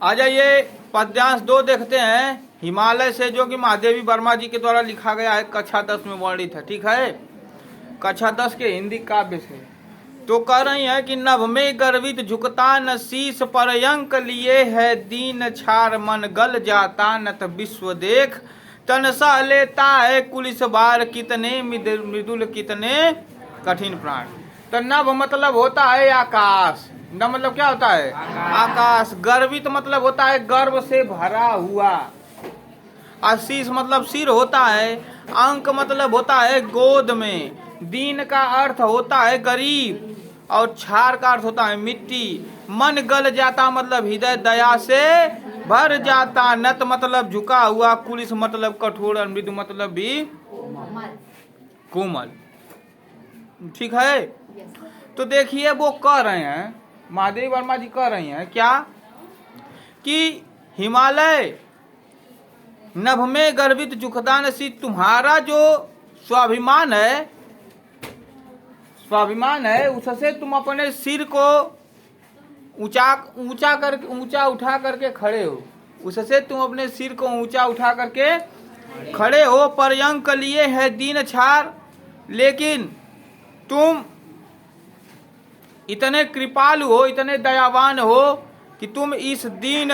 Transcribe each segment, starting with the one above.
आ जाइए पद्यांश 2 देखते हैं हिमालय से, जो कि महादेवी वर्मा जी के द्वारा लिखा गया है, कक्षा 10 में वर्णित है। ठीक है, कक्षा 10 के हिंदी काव्य से। तो कह रही है कि नभ में गर्वित झुकता न शीश, पर्यंक लिए है दीन छार, मन गल जाता नत विश्व देख, तन सह लेता है कुलिस बार, कितने मृदुल कितने कठिन प्राण। तो नभ मतलब होता है आकाश। नभ मतलब क्या होता है? आकाश। गर्वित मतलब होता है गर्व से भरा हुआ। आशीष मतलब सिर होता है। अंक मतलब होता है गोद में। दीन का अर्थ होता है गरीब, और छार का अर्थ होता है मिट्टी। मन गल जाता मतलब हृदय दया से भर जाता। नत मतलब झुका हुआ। कुलिस मतलब कठोर। और मृदु मतलब भी कोमल। ठीक है, तो देखिए वो कह रहे हैं, महादेवी वर्मा जी कह रही हैं क्या कि हिमालय नभ में गर्वित झुकता न शीश, तुम्हारा जो स्वाभिमान है उससे तुम अपने सिर को ऊंचा उठा करके खड़े हो। उससे तुम अपने सिर को ऊंचा उठा करके खड़े हो। पर्यंक लिए है दीन छार, लेकिन तुम इतने कृपालु हो, इतने दयावान हो कि तुम इस दीन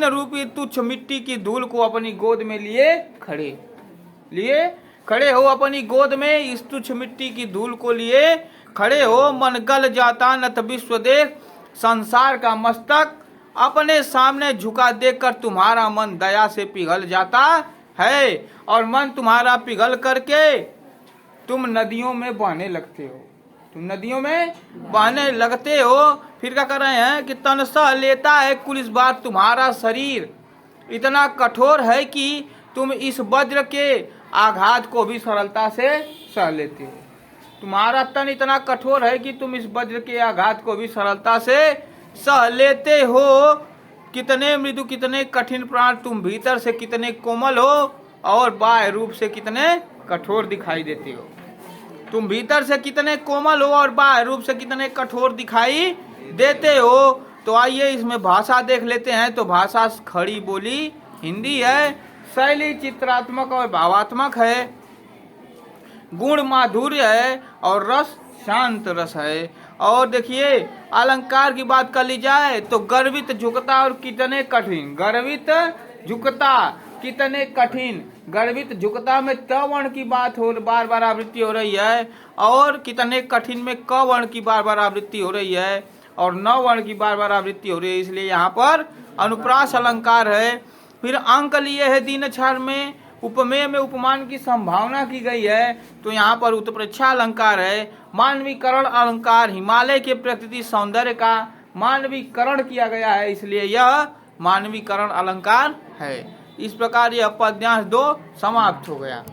रूपी तुच्छ मिट्टी की धूल को अपनी गोद में लिए खड़े हो। अपनी गोद में इस तुच्छ मिट्टी की धूल को लिए खड़े हो। मन गल जाता नत विश्व देख, संसार का मस्तक अपने सामने झुका देखकर तुम्हारा मन दया से पिघल जाता है, और मन तुम्हारा पिघल करके तुम नदियों में बहने लगते हो। फिर क्या कर रहे हैं कि तन सह लेता है कुलिस बार, तुम्हारा शरीर इतना कठोर है कि तुम इस वज्र के आघात को भी सरलता से सह लेते हो। तुम्हारा तन इतना कठोर है कि तुम इस वज्र के आघात को भी सरलता से सह लेते हो। कितने मृदु कितने कठिन प्राण, तुम भीतर से कितने कोमल हो और बाह्य रूप से कितने कठोर दिखाई देते हो। तुम भीतर से कितने कोमल हो और बाह्य रूप से कितने कठोर दिखाई देते हो। तो आइए इसमें भाषा देख लेते हैं। तो भाषा खड़ी बोली हिंदी है, शैली चित्रात्मक और भावात्मक है, गुण माधुर्य है और रस शांत रस है। और देखिए अलंकार की बात कर ली जाए तो गर्वित झुकता और कितने कठिन। गर्वित झुकता कितने कठिन। गर्वित झुकता में त वर्ण की बात हो बार बार आवृत्ति हो रही है, और कितने कठिन में क वर्ण की बार बार आवृत्ति हो रही है, और न वर्ण की बार बार आवृत्ति हो रही है। इसलिए यहाँ पर अनुप्रास अलंकार है। फिर अंक लिए है दीन छार में उपमेय में उपमान की संभावना की गई है, तो यहाँ पर उत्प्रेक्षा अलंकार है। मानवीकरण अलंकार, हिमालय के प्रकृति सौंदर्य का मानवीकरण किया गया है, इसलिए यह मानवीकरण अलंकार है। इस प्रकार यह पद्यांश 2 समाप्त हो गया।